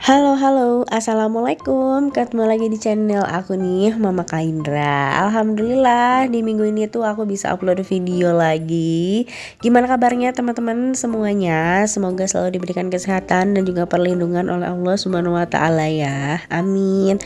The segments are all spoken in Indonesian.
Halo halo, assalamualaikum. Ketemu lagi di channel aku nih, Mama Kaindra. Alhamdulillah di minggu ini tuh aku bisa upload video lagi. Gimana kabarnya teman-teman semuanya? Semoga selalu diberikan kesehatan dan juga perlindungan oleh Allah Subhanahu Wa Taala ya. Amin.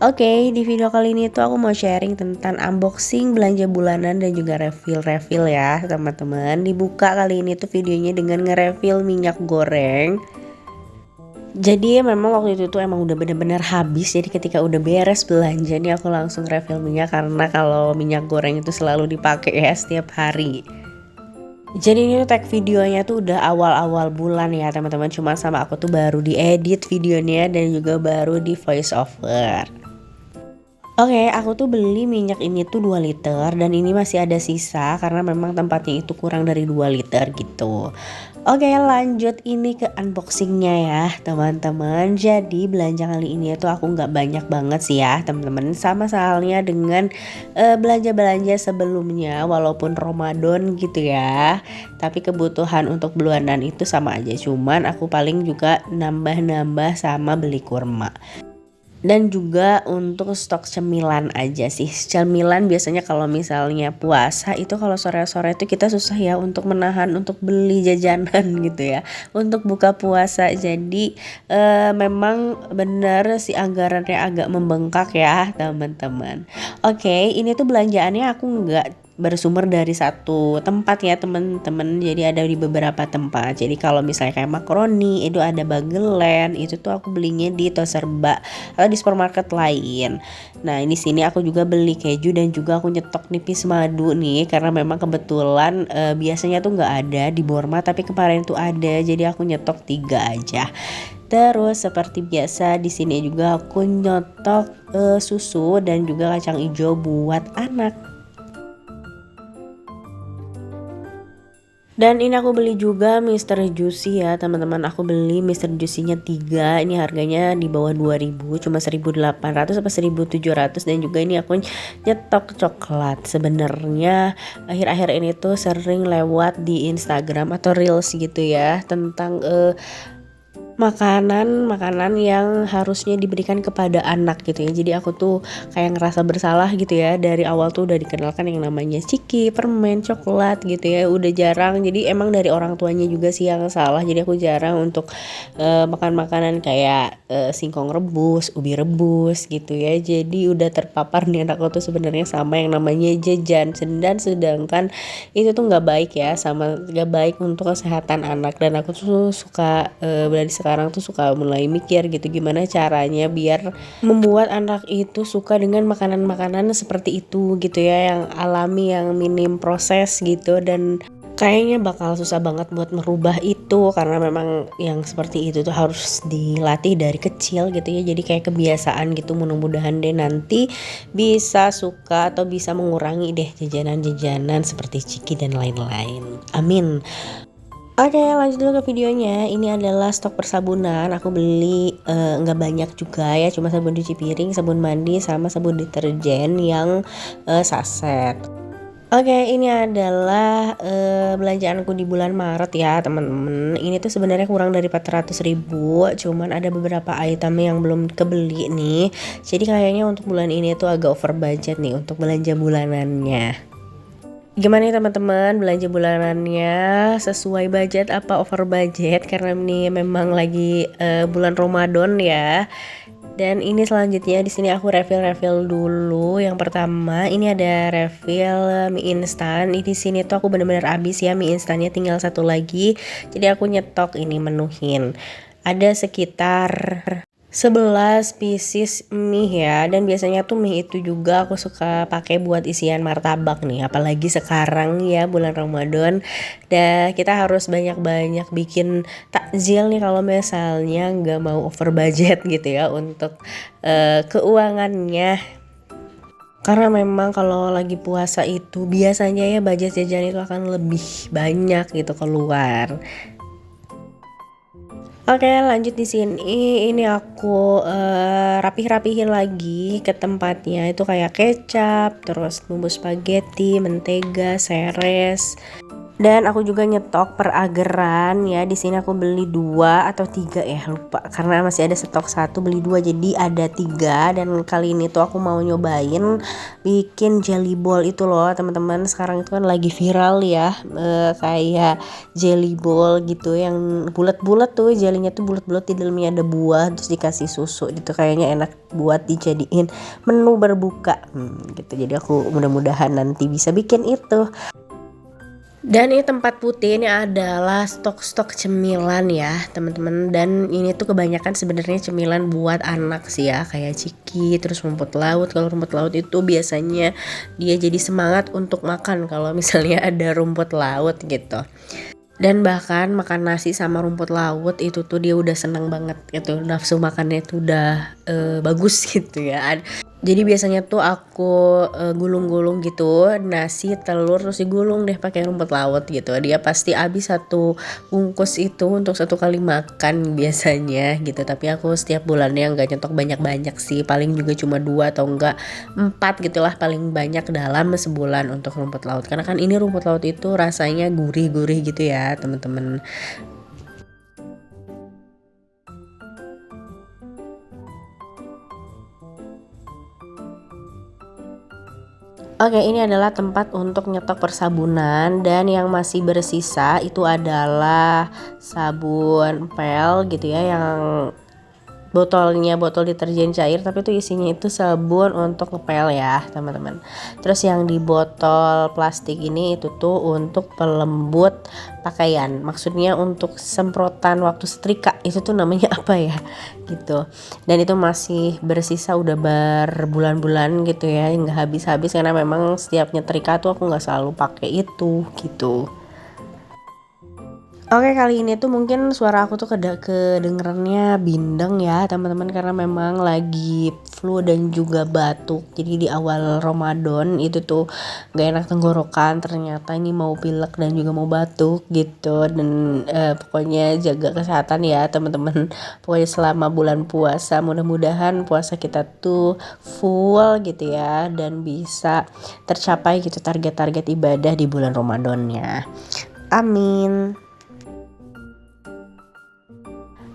Oke, di video kali ini tuh aku mau sharing tentang unboxing belanja bulanan dan juga refill ya teman-teman. Dibuka kali ini tuh videonya dengan nge-refill minyak goreng. Jadi memang waktu itu tuh emang udah bener-bener habis. Jadi ketika udah beres belanja nih aku langsung refill minyak, karena kalau minyak goreng itu selalu dipakai ya setiap hari. Jadi ini tuh tag videonya tuh udah awal-awal bulan ya teman-teman. Cuma sama aku tuh baru diedit videonya dan juga baru di voice over. Oke, aku tuh beli minyak ini tuh 2 liter dan ini masih ada sisa karena memang tempatnya itu kurang dari 2 liter gitu. Oke, lanjut ini ke unboxingnya ya teman-teman. Jadi belanja kali ini tuh aku nggak banyak banget sih ya teman-teman. Sama halnya dengan belanja-belanja sebelumnya, walaupun Ramadan gitu ya. Tapi kebutuhan untuk bulanan itu sama aja. Cuman aku paling juga nambah-nambah sama beli kurma. Dan juga untuk stok cemilan aja sih. Cemilan biasanya kalau misalnya puasa itu kalau sore-sore itu kita susah ya untuk menahan untuk beli jajanan gitu ya. Untuk buka puasa. Jadi memang benar si anggarannya agak membengkak ya teman-teman. Oke, ini tuh belanjaannya aku nggak bersumber dari satu tempat ya teman-teman, jadi ada di beberapa tempat. Jadi kalau misalnya kayak makaroni itu ada Bagelen, itu tuh aku belinya di Toserba atau di supermarket lain. Nah ini sini aku juga beli keju dan juga aku nyetok nipis madu nih karena memang kebetulan biasanya tuh nggak ada di Borma, tapi kemarin tuh ada, jadi aku nyetok 3 aja. Terus seperti biasa di sini juga aku nyetok susu dan juga kacang hijau buat anak. Dan ini aku beli juga Mister Juicy ya teman-teman. Aku beli Mister Juicy-nya 3. Ini harganya di bawah 2000, cuma 1800 apa 1700. Dan juga ini aku nyetok coklat. Sebenarnya akhir-akhir ini tuh sering lewat di Instagram atau Reels gitu ya tentang makanan yang harusnya diberikan kepada anak gitu ya. Jadi aku tuh kayak ngerasa bersalah gitu ya. Dari awal tuh udah dikenalkan yang namanya ciki, permen, coklat gitu ya. Udah jarang. Jadi emang dari orang tuanya juga sih yang salah. Jadi aku jarang untuk makan makanan kayak singkong rebus, ubi rebus gitu ya. Jadi udah terpapar nih anak aku tuh sebenarnya sama yang namanya jajan. Dan sedangkan itu tuh nggak baik ya, sama nggak baik untuk kesehatan anak. Dan aku tuh suka dari sekarang tuh suka mulai mikir gitu gimana caranya biar membuat anak itu suka dengan makanan-makanan seperti itu gitu ya, yang alami, yang minim proses gitu. Dan kayaknya bakal susah banget buat merubah itu karena memang yang seperti itu tuh harus dilatih dari kecil gitu ya. Jadi kayak kebiasaan gitu, mudah-mudahan deh nanti bisa suka atau bisa mengurangi deh jajanan-jajanan seperti ciki dan lain-lain. Amin. Oke, lanjut dulu ke videonya. Ini adalah stok persabunan. Aku beli nggak banyak juga ya, cuma sabun cuci piring, sabun mandi, sama sabun deterjen yang saset. Oke, ini adalah belanjaanku di bulan Maret ya teman-teman. Ini tuh sebenarnya kurang dari 400.000, cuman ada beberapa item yang belum kebeli nih. Jadi kayaknya untuk bulan ini tuh agak over budget nih untuk belanja bulanannya. Gimana nih teman-teman, belanja bulanannya sesuai budget apa over budget? Karena ini memang lagi bulan Ramadan ya. Dan ini selanjutnya di sini aku refill dulu. Yang pertama ini ada refill mie instan. Ini di sini tuh aku bener-bener habis ya, mie instannya tinggal 1 lagi. Jadi aku nyetok ini menuhin. Ada sekitar 11 pieces mie ya, dan biasanya tuh mie itu juga aku suka pakai buat isian martabak nih, apalagi sekarang ya bulan Ramadan. Dan kita harus banyak-banyak bikin takjil nih kalau misalnya nggak mau over budget gitu ya untuk keuangannya. Karena memang kalau lagi puasa itu biasanya ya budget jajan itu akan lebih banyak gitu keluar. Oke, lanjut di sini. Ini aku rapih-rapihin lagi ke tempatnya. Itu kayak kecap, terus bumbu spaghetti, mentega, seres, Dan aku juga nyetok per ageran ya. Di sini aku beli 2 atau 3 ya, lupa. Karena masih ada stok 1 beli 2 jadi ada 3. Dan kali ini tuh aku mau nyobain bikin jelly ball itu loh, teman-teman. Sekarang itu kan lagi viral ya, kayak jelly ball gitu yang bulat-bulat tuh, jelinya tuh bulat-bulat, di dalamnya ada buah terus dikasih susu gitu. Kayaknya enak buat dijadiin menu berbuka gitu. Jadi aku mudah-mudahan nanti bisa bikin itu. Dan ini tempat putih ini adalah stok-stok cemilan ya teman-teman. Dan ini tuh kebanyakan sebenarnya cemilan buat anak sih ya, kayak ciki, terus rumput laut. Kalau rumput laut itu biasanya dia jadi semangat untuk makan kalau misalnya ada rumput laut gitu. Dan bahkan makan nasi sama rumput laut itu tuh dia udah seneng banget gitu, nafsu makannya tuh udah bagus gitu ya. Jadi biasanya tuh aku gulung-gulung gitu nasi telur terus digulung deh pakai rumput laut gitu. Dia pasti habis 1 bungkus itu untuk 1 kali makan biasanya gitu. Tapi aku setiap bulannya nggak nyetok banyak-banyak sih, paling juga cuma 2 atau enggak 4 gitulah paling banyak dalam sebulan untuk rumput laut. Karena kan ini rumput laut itu rasanya gurih-gurih gitu ya teman-teman. Oke, ini adalah tempat untuk nyetok persabunan, dan yang masih bersisa itu adalah sabun pel gitu ya, yang botolnya botol deterjen cair tapi itu isinya itu sabun untuk ngepel ya teman-teman. Terus yang di botol plastik ini itu tuh untuk pelembut pakaian, maksudnya untuk semprotan waktu setrika, itu tuh namanya apa ya gitu. Dan itu masih bersisa udah berbulan-bulan gitu ya, nggak habis-habis karena memang setiap nyetrika tuh aku nggak selalu pakai itu gitu. Oke, kali ini tuh mungkin suara aku tuh kedengerannya bindeng ya teman-teman, karena memang lagi flu dan juga batuk. Jadi di awal Ramadan itu tuh gak enak tenggorokan, ternyata ini mau pilek dan juga mau batuk gitu. Dan pokoknya jaga kesehatan ya teman-teman. Pokoknya selama bulan puasa mudah-mudahan puasa kita tuh full gitu ya, dan bisa tercapai gitu target-target ibadah di bulan Ramadannya. Amin.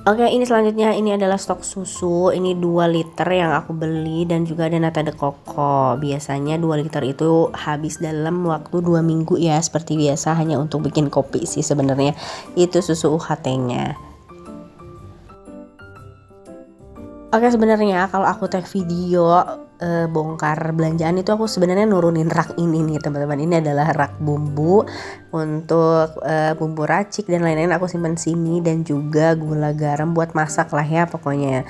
Oke, ini selanjutnya ini adalah stok susu. Ini 2 liter yang aku beli dan juga ada nata de coco. Biasanya 2 liter itu habis dalam waktu 2 minggu ya, seperti biasa, hanya untuk bikin kopi sih sebenarnya. Itu susu UHT-nya. Oke, sebenarnya kalau aku tag video bongkar belanjaan itu aku sebenarnya nurunin rak ini nih teman-teman. Ini adalah rak bumbu untuk bumbu racik dan lain-lain, aku simpan sini, dan juga gula garam buat masak lah ya pokoknya.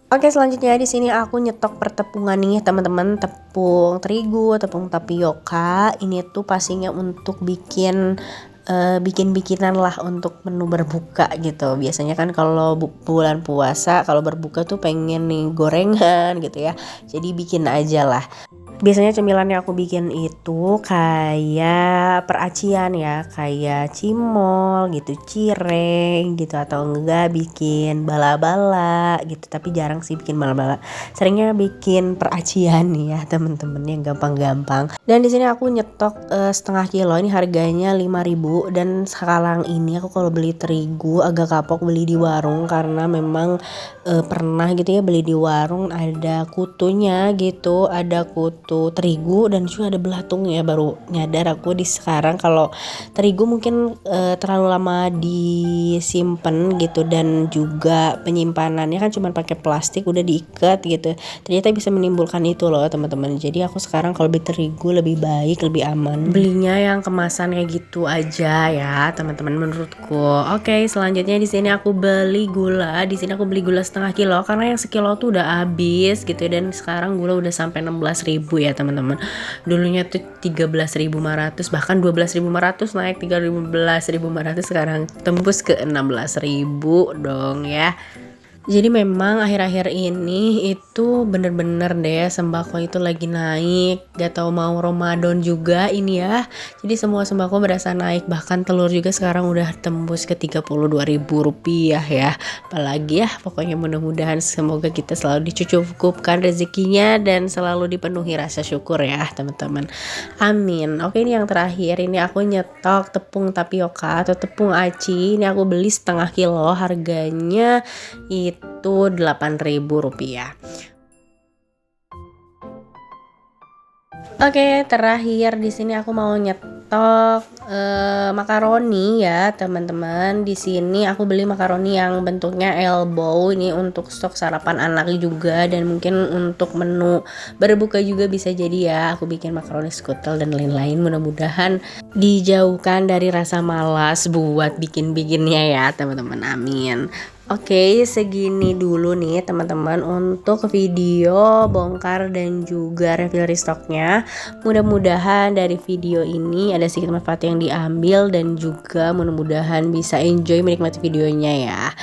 Oke, selanjutnya di sini aku nyetok pertepungan nih teman-teman, tepung terigu, tepung tapioka. Ini tuh pastinya untuk bikin-bikinan lah untuk menu berbuka gitu. Biasanya kan kalau bulan puasa kalau berbuka tuh pengen nih gorengan gitu ya, jadi bikin aja lah. Biasanya cemilan yang aku bikin itu kayak peracian ya, kayak cimol gitu, cireng gitu, atau enggak bikin bala-bala gitu. Tapi jarang sih bikin bala-bala, seringnya bikin peracian nih ya temen-temen, yang gampang-gampang. Dan di sini aku nyetok setengah kilo, ini harganya 5.000. Dan sekarang ini aku kalau beli terigu agak kapok beli di warung, karena memang pernah gitu ya beli di warung ada kutunya gitu, ada kutu terigu dan juga ada belatungnya. Baru nyadar aku di sekarang kalau terigu mungkin terlalu lama disimpan gitu, dan juga penyimpanannya kan cuma pakai plastik udah diikat gitu, ternyata bisa menimbulkan itu loh teman-teman. Jadi aku sekarang kalau beli terigu lebih baik, lebih aman belinya yang kemasan kayak gitu aja ya teman-teman menurutku. Oke, selanjutnya di sini aku beli gula. Di sini aku beli gula setengah kilo karena yang sekilo tuh udah habis gitu, dan sekarang gula udah sampai 16.000 ya teman-teman. Dulunya tuh 13.500, bahkan 12.500, naik 13.500, sekarang tembus ke 16.000 dong ya. Jadi memang akhir-akhir ini itu bener-bener deh sembako itu lagi naik, gak tahu mau Ramadan juga ini ya. Jadi semua sembako berasa naik, bahkan telur juga sekarang udah tembus ke Rp32.000 ya. Apalagi ya, pokoknya mudah-mudahan semoga kita selalu dicukupkan rezekinya dan selalu dipenuhi rasa syukur ya teman-teman. Amin. Oke, ini yang terakhir, ini aku nyetok tepung tapioka atau tepung aci. Ini aku beli setengah kilo, harganya itu Rp8.000. Oke, terakhir di sini aku mau nyetok makaroni ya, teman-teman. Di sini aku beli makaroni yang bentuknya elbow, ini untuk stok sarapan anak juga dan mungkin untuk menu berbuka juga bisa jadi ya. Aku bikin makaroni skutel dan lain-lain. Mudah-mudahan dijauhkan dari rasa malas buat bikin-bikinnya ya, teman-teman. Amin. Oke, segini dulu nih teman-teman untuk video bongkar dan juga review restocknya. Mudah-mudahan dari video ini ada sedikit manfaat yang diambil dan juga mudah-mudahan bisa enjoy menikmati videonya ya.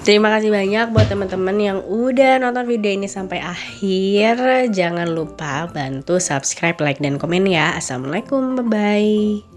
Terima kasih banyak buat teman-teman yang udah nonton video ini sampai akhir. Jangan lupa bantu subscribe, like, dan komen ya. Assalamualaikum, bye-bye.